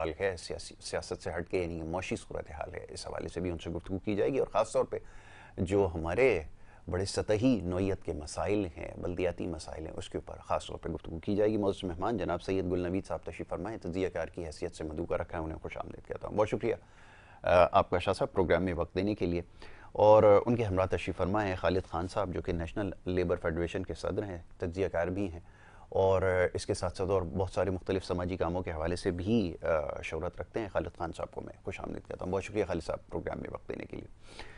حال ہے سیاست سے ہٹ کے، یعنی معاشی صورتحال ہے، اس حوالے سے بھی ان سے گفتگو کی جائے گی، اور خاص طور پہ جو ہمارے بڑے سطحی نوعیت کے مسائل ہیں، بلدیاتی مسائل ہیں، اس کے اوپر خاص طور پہ گفتگو کی جائے گی۔ معزز مہمان جناب سید گل نوید صاحب تشریف فرمائیں، تجزیہ کار کی حیثیت سے مدعو کا رکھا ہے، انہیں خوش آمدید کہتا ہوں۔ بہت شکریہ آپ کا شاہ صاحب پروگرام میں وقت دینے کے لیے، اور ان کے ہمراہ تشریف فرما ہیں خالد خان صاحب، جو کہ نیشنل لیبر فیڈریشن کے صدر ہیں، تجزیہ کار بھی ہیں، اور اس کے ساتھ ساتھ اور بہت سارے مختلف سماجی کاموں کے حوالے سے بھی شہرت رکھتے ہیں۔ خالد خان صاحب کو میں خوش آمدید کہتا ہوں۔ بہت شکریہ خالد صاحب پروگرام میں وقت دینے کے لیے۔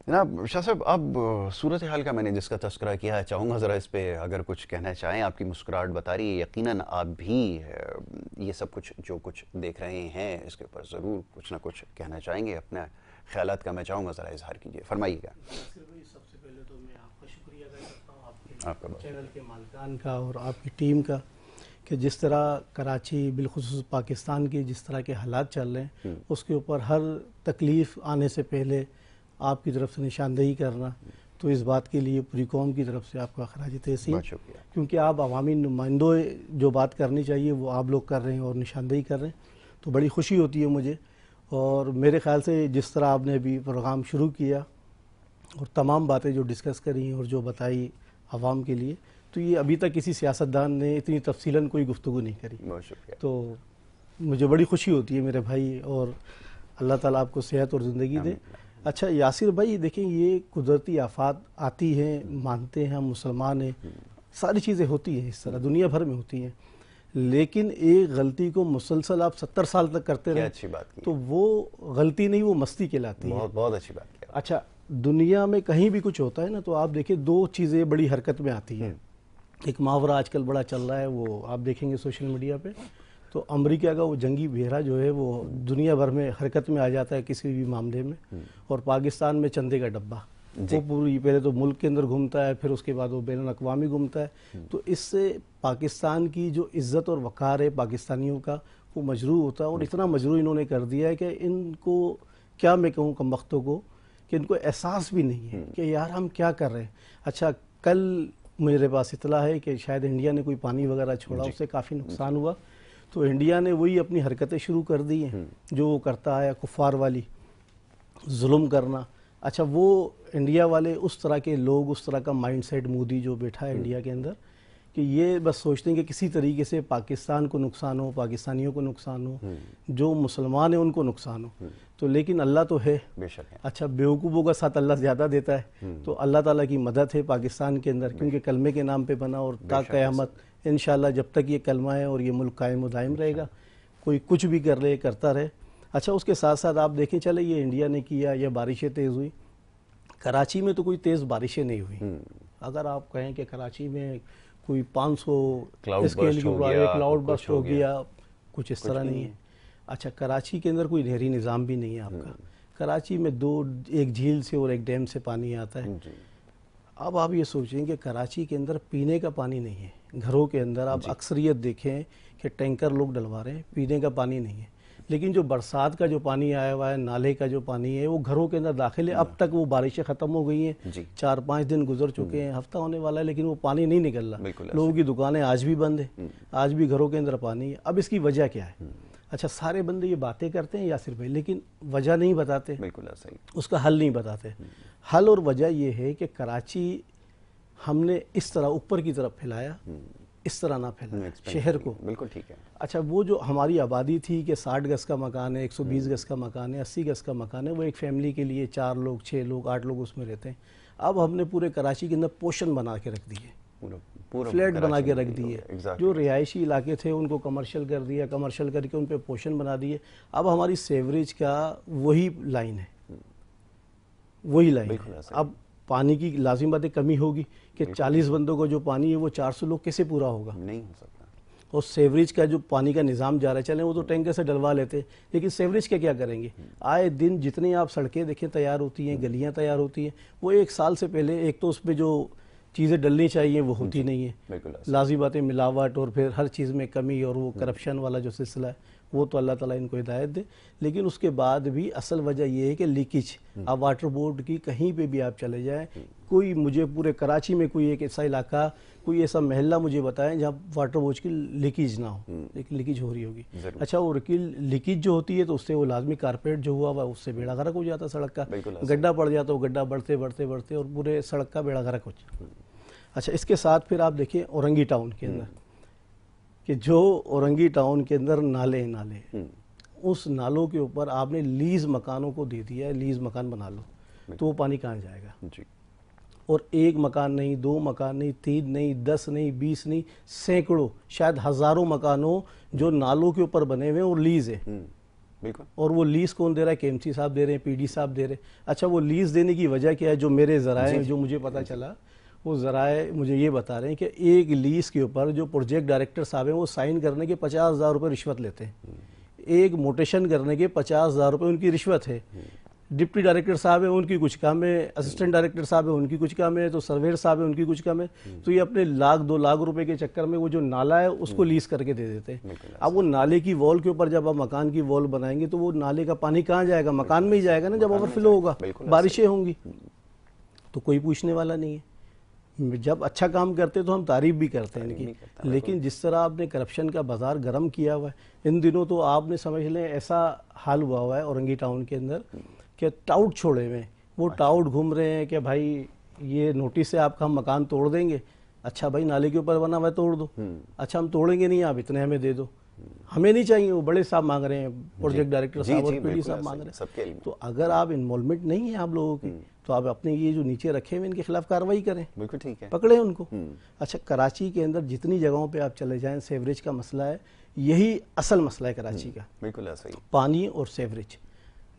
جناب شاہ صاحب، اب صورتحال کا میں نے جس کا تذکرہ کیا، چاہوں گا ذرا اس پہ اگر کچھ کہنا چاہیں۔ آپ کی مسکراہٹ بتا رہی ہے یقیناً آپ بھی یہ سب کچھ جو کچھ دیکھ رہے ہیں اس کے اوپر ضرور کچھ نہ کچھ کہنا چاہیں گے، اپنے خیالات کا میں چاہوں گا ذرا اظہار کیجیے، فرمائیے گا۔ سب سے پہلے تو میں آپ کا شکریہ ادا کرتا ہوں، آپ کے چینل کے مالکان کا اور آپ کی ٹیم کا، کہ جس طرح کراچی بالخصوص پاکستان کے جس طرح کے حالات چل رہے ہیں اس کے اوپر ہر تکلیف آنے سے پہلے آپ کی طرف سے نشاندہی کرنا، تو اس بات کے لیے پوری قوم کی طرف سے آپ کا خراج تحسین، کیونکہ آپ عوامی نمائندوں جو بات کرنی چاہیے وہ آپ لوگ کر رہے ہیں اور نشاندہی کر رہے ہیں، تو بڑی خوشی ہوتی ہے مجھے۔ اور میرے خیال سے جس طرح آپ نے ابھی پروگرام شروع کیا اور تمام باتیں جو ڈسکس کری اور جو بتائی عوام کے لیے، تو یہ ابھی تک کسی سیاستدان نے اتنی تفصیلاً کوئی گفتگو نہیں کری، تو مجھے بڑی خوشی ہوتی ہے میرے بھائی، اور اللہ تعالیٰ آپ کو صحت اور زندگی دے۔ اچھا یاسر بھائی دیکھیں، یہ قدرتی آفات آتی ہیں، مانتے ہیں ہم مسلمان ہیں، ساری چیزیں ہوتی ہیں، اس طرح دنیا بھر میں ہوتی ہیں، لیکن ایک غلطی کو مسلسل آپ 70 سال تک کرتے رہیں تو وہ غلطی نہیں، وہ مستی کہلاتی ہے۔ بہت اچھی بات کیا۔ اچھا دنیا میں کہیں بھی کچھ ہوتا ہے نا، تو آپ دیکھیں دو چیزیں بڑی حرکت میں آتی ہیں۔ ایک محاورہ آج کل بڑا چل رہا ہے، وہ آپ دیکھیں گے سوشل میڈیا پہ، تو امریکہ کا وہ جنگی بھیڑا جو ہے وہ دنیا بھر میں حرکت میں آ جاتا ہے کسی بھی معاملے میں، اور پاکستان میں چندے کا ڈبہ، وہ پوری پہلے تو ملک کے اندر گھومتا ہے، پھر اس کے بعد وہ بین الاقوامی گھومتا ہے، تو اس سے پاکستان کی جو عزت اور وقار ہے پاکستانیوں کا وہ مجروح ہوتا ہے، اور اتنا مجروح انہوں نے کر دیا ہے کہ ان کو کیا میں کہوں کم بختوں کو، کہ ان کو احساس بھی نہیں ہے کہ یار ہم کیا کر رہے ہیں۔ اچھا کل میرے پاس اطلاع ہے کہ شاید انڈیا نے کوئی پانی وغیرہ چھوڑا، اس سے کافی نقصان ہوا، تو انڈیا نے وہی اپنی حرکتیں شروع کر دی ہیں جو وہ کرتا ہے، کفار والی ظلم کرنا۔ اچھا وہ انڈیا والے اس طرح کے لوگ، اس طرح کا مائنڈ سیٹ مودی جو بیٹھا ہے انڈیا کے اندر، کہ یہ بس سوچتے ہیں کہ کسی طریقے سے پاکستان کو نقصان ہو، پاکستانیوں کو نقصان ہو، جو مسلمان ہیں ان کو نقصان ہو، تو لیکن اللہ تو ہے، اچھا بیوقوفوں کا ساتھ اللہ زیادہ دیتا ہے، تو اللہ تعالیٰ کی مدد ہے پاکستان کے اندر، کیونکہ کلمے کے نام پہ بنا، اور تا قیامت انشاءاللہ جب تک یہ کلمہ ہے اور یہ ملک قائم و دائم رہے گا، کوئی کچھ بھی کر لے کرتا رہے۔ اچھا اس کے ساتھ ساتھ آپ دیکھیں، چلے یہ انڈیا نے کیا، یہ بارشیں تیز ہوئی، کراچی میں تو کوئی تیز بارشیں نہیں ہوئی۔ اگر آپ کہیں کہ کراچی میں کوئی 500 اسکیل کی کلاؤڈ بسٹ ہو گیا، کچھ اس طرح نہیں ہے۔ اچھا کراچی کے اندر کوئی نہری نظام بھی نہیں ہے آپ کا، کراچی میں ایک جھیل سے اور ایک ڈیم سے پانی آتا ہے۔ اب آپ یہ سوچیں کہ کراچی کے اندر پینے کا پانی نہیں ہے، گھروں کے اندر آپ اکثریت دیکھیں کہ ٹینکر لوگ ڈلوا رہے ہیں، پینے کا پانی نہیں ہے، لیکن جو برسات کا جو پانی آیا ہوا ہے، نالے کا جو پانی ہے، وہ گھروں کے اندر داخل ہے۔ اب تک وہ بارشیں ختم ہو گئی ہیں، 4-5 دن گزر چکے ہیں، ہفتہ ہونے والا ہے، لیکن وہ پانی نہیں نکل رہا، لوگوں کی دکانیں آج بھی بند ہیں، آج بھی گھروں کے اندر پانی ہے۔ اب اس کی وجہ کیا ہے؟ اچھا سارے بندے یہ باتیں کرتے ہیں یاسر بھائی، لیکن وجہ نہیں بتاتے، اس کا حل نہیں بتاتے۔ حل اور وجہ یہ ہے کہ کراچی ہم نے اس طرح اوپر کی طرف پھیلایا، اس طرح نہ پھیلایا شہر کو۔ بالکل ٹھیک ہے۔ اچھا وہ جو ہماری آبادی تھی کہ 60 گز کا مکان ہے، 120 گز کا مکان ہے، 80 گز کا مکان ہے، وہ ایک فیملی کے لیے 4 لوگ 6 لوگ 8 لوگ اس میں رہتے ہیں۔ اب ہم نے پورے کراچی کے اندر پوشن بنا کے رکھ دیے، فلیٹ بنا کے رکھ دیے، جو رہائشی علاقے تھے ان کو کمرشل کر دیا، کمرشل کر کے ان پہ پوشن بنا دیے۔ اب ہماری سیوریج کا وہی لائن ہے، وہی لائن ہے۔ اب پانی کی لازم بات ہے کمی ہوگی کہ 40 بندوں کو جو پانی ہے وہ 400 لوگ کیسے پورا ہوگا؟ نہیں ہو سکتا۔ اور سیوریج کا جو پانی کا نظام جا رہا ہے، چلیں وہ تو ٹینکر سے ڈلوا لیتے، لیکن سیوریج کا کیا کریں گے؟ آئے دن جتنی آپ سڑکیں دیکھیں تیار ہوتی ہیں، گلیاں تیار ہوتی ہیں، وہ 1 سال سے پہلے ایک تو اس پہ جو چیزیں ڈلنی چاہیے وہ ہوتی نہیں ہیں، لازمی باتیں ملاوٹ اور پھر ہر چیز میں کمی اور وہ کرپشن والا جو سلسلہ ہے وہ تو اللہ تعالیٰ ان کو ہدایت دے۔ لیکن اس کے بعد بھی اصل وجہ یہ ہے کہ لیکیج، آپ واٹر بورڈ کی کہیں پہ بھی آپ چلے جائیں، کوئی مجھے پورے کراچی میں کوئی ایک ایسا علاقہ، کوئی ایسا محلہ مجھے بتائیں جہاں واٹر واش کی لیکیج نہ ہو، ایک لیکیج ہو رہی ہوگی. اچھا وہ لیکیج جو ہوتی ہے تو اس سے وہ لازمی کارپیٹ جو ہوا اس سے بیڑا غرق ہو جاتا ہے سڑک کا، گڈھا پڑ جاتا ہے، وہ گڈھا بڑھتے بڑھتے بڑھتے اور پورے سڑک کا بیڑا غرق ہو جاتا ہے. اچھا اس کے ساتھ پھر آپ دیکھیں اورنگی ٹاؤن کے اندر کہ جو اورنگی ٹاؤن کے اندر نالے اس نالوں کے اوپر آپ نے لیز مکانوں کو دے دیا ہے، لیز مکان بنا لو، تو وہ پانی کہاں جائے گا؟ اور ایک مکان نہیں، 2 مکان نہیں، 3 نہیں، 10 نہیں، 20 نہیں، سینکڑوں شاید ہزاروں مکانوں جو نالوں کے اوپر بنے ہوئے ہیں اور لیز ہے. اور وہ لیز کون دے رہا ہے؟ کے ایم سی صاحب دے رہے ہیں، پی ڈی صاحب دے رہے ہیں. اچھا وہ لیز دینے کی وجہ کیا ہے؟ جو میرے ذرائع ہیں، جو مجھے پتا چلا، وہ ذرائع مجھے یہ بتا رہے ہیں کہ ایک لیز کے اوپر جو پروجیکٹ ڈائریکٹر صاحب ہیں وہ سائن کرنے کے 50,000 روپے رشوت لیتے ہیں. ایک موٹیشن کرنے کے 50,000 روپے ان کی رشوت ہے. ڈپٹی ڈائریکٹر صاحب ہیں ان کی کچھ کام ہے، اسسٹنٹ ڈائریکٹر صاحب ہیں ان کی کچھ کام ہے، تو سرویئر صاحب ہیں ان کی کچھ کام ہے. تو یہ اپنے 1,00,000 2,00,000 روپے کے چکر میں وہ جو نالا ہے اس کو لیز کر کے دے دیتے ہیں. اب وہ نالے کی وال کے اوپر جب آپ مکان کی وال بنائیں گے تو وہ نالے کا پانی کہاں جائے گا؟ مکان میں ہی جائے گا نا جب اوور فلو ہوگا، بارشیں ہوں گی. تو کوئی پوچھنے والا نہیں ہے. جب اچھا کام کرتے تو ہم تعریف بھی کرتے ہیں ان کی، لیکن جس طرح آپ نے کرپشن کا بازار گرم کیا ہوا ہے ان دنوں، تو آپ نے سمجھ لیں ایسا حال ہوا ہوا ہے اورنگی ٹاؤن کے اندر کہ ٹاؤٹ چھوڑے ہوئے ہیں. وہ ٹاؤٹ گھوم رہے ہیں کہ بھائی یہ نوٹس ہے آپ کا، ہم مکان توڑ دیں گے. اچھا بھائی نالے کے اوپر بنا ہوا ہے توڑ دو. اچھا ہم توڑیں گے نہیں، آپ اتنے ہمیں دے دو. ہمیں نہیں چاہیے، وہ بڑے صاحب مانگ رہے ہیں، پروجیکٹ ڈائریکٹر صاحب اور پی ڈی صاحب مانگ رہے ہیں. تو اگر آپ انوالومنٹ نہیں ہے آپ لوگوں کی تو آپ اپنے یہ جو نیچے رکھے ہوئے ان کے خلاف کارروائی کریں، بالکل ٹھیک ہے، پکڑیں ان کو. اچھا کراچی کے اندر جتنی جگہوں پہ آپ چلے جائیں سیوریج کا مسئلہ ہے، یہی اصل مسئلہ ہے کراچی کا، بالکل ایسا ہی، پانی اور سیوریج،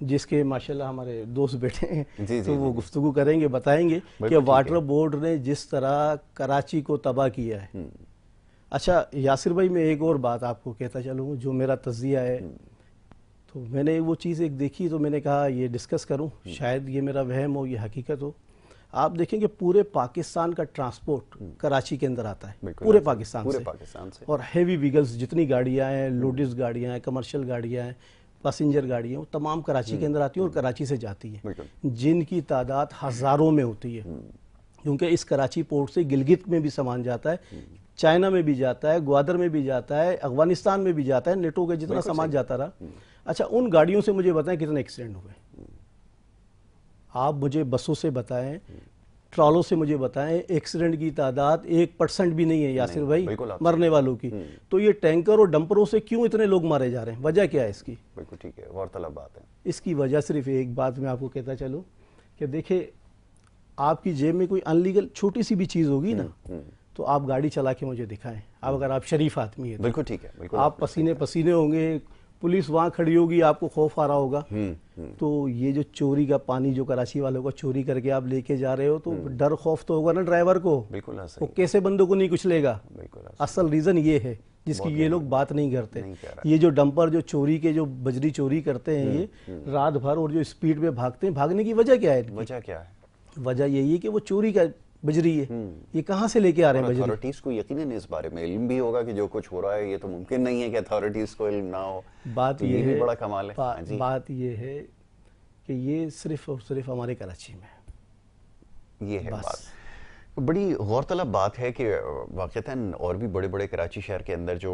جس کے ماشاءاللہ ہمارے دوست بیٹھے ہیں تو وہ گفتگو کریں گے، بتائیں گے کہ واٹر بورڈ نے جس طرح کراچی کو تباہ کیا ہے. اچھا یاسر بھائی میں ایک اور بات آپ کو کہتا چلوں جو میرا تجزیہ ہے، تو میں نے وہ چیز ایک دیکھی تو میں نے کہا یہ ڈسکس کروں، شاید یہ میرا وہم ہو یہ حقیقت ہو. آپ دیکھیں کہ پورے پاکستان کا ٹرانسپورٹ کراچی کے اندر آتا ہے، پورے پاکستان سے، اور ہیوی ویگلز جتنی گاڑیاں ہیں، لوڈز گاڑیاں ہیں، کمرشل گاڑیاں ہیں، پیسنجر گاڑیاں، وہ تمام کراچی کے اندر آتی ہیں اور کراچی سے جاتی ہیں، جن کی تعداد ہزاروں میں ہوتی ہے. کیونکہ اس کراچی پورٹ سے گلگت میں بھی سامان جاتا ہے، چائنا میں بھی جاتا ہے، گوادر میں بھی جاتا ہے، افغانستان میں بھی جاتا ہے، نیٹو کے جتنا سامان جاتا رہا. اچھا ان گاڑیوں سے مجھے بتائیں کتنے ایکسیڈنٹ ہوئے؟ آپ مجھے بسوں سے بتائیں، ٹرالوں سے مجھے بتائیں. ایکسیڈنٹ کی تعداد 1% بھی نہیں ہے یاسر بھائی مرنے والوں کی. تو یہ ٹینکر اور ڈمپروں سے کیوں اتنے لوگ مارے جا رہے ہیں؟ وجہ کیا ہے اس کی؟ بالکل ٹھیک ہے، غورطلب بات ہے. اس کی وجہ صرف ایک بات میں آپ کو کہتا چلوں کہ دیکھیں آپ کی جیب میں کوئی انلیگل چھوٹی سی بھی چیز ہوگی نا تو آپ گاڑی چلا کے مجھے دکھائیں. اب اگر آپ شریف آدمی ہیں بالکل ٹھیک ہے، آپ پسینے پسینے ہوں گے، پولیس وہاں کھڑی ہوگی، آپ کو خوف آ رہا ہوگا. تو یہ جو چوری کا پانی جو کراچی والوں کو چوری کر کے آپ لے کے جا رہے ہو تو ڈر خوف تو ہوگا نا ڈرائیور کو، بالکل وہ کیسے بندوں کو نہیں کچھ لے گا. اصل ریزن یہ ہے جس کی یہ لوگ بات نہیں کرتے. یہ جو ڈمپر جو چوری کے جو بجری چوری کرتے ہیں یہ رات بھر اور جو اسپیڈ میں بھاگتے ہیں، بھاگنے کی وجہ کیا ہے؟ وجہ کیا ہے؟ وجہ یہی ہے کہ وہ چوری کا بجری ہے. یہ کہاں سے لے کے آ رہے ہیں بجری؟ اتھارٹیز کو یقیناً اس بارے میں علم بھی ہوگا کہ جو کچھ ہو رہا ہے یہ تو ممکن نہیں ہے کہ اتھارٹیز کو علم نہ ہو. بات یہ بھی بڑا کمال ہے. بات یہ ہے کہ یہ صرف اور صرف ہمارے کراچی میں یہ ہے بات. بڑی غورطلب بات ہے کہ واقعتاً اور بھی بڑے بڑے کراچی شہر کے اندر جو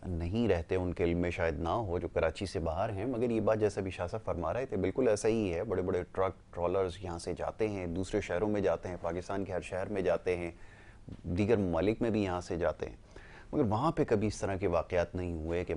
نہیں رہتے ان کے علم میں شاید نہ ہو، جو کراچی سے باہر ہیں، مگر یہ بات جیسا بھی شاہ صاحب فرما رہے تھے بالکل ایسا ہی ہے. بڑے بڑے ٹرک ٹرالرز یہاں سے جاتے ہیں، دوسرے شہروں میں جاتے ہیں، پاکستان کے ہر شہر میں جاتے ہیں، دیگر ممالک میں بھی یہاں سے جاتے ہیں، مگر وہاں پہ کبھی اس طرح کے واقعات نہیں ہوئے کہ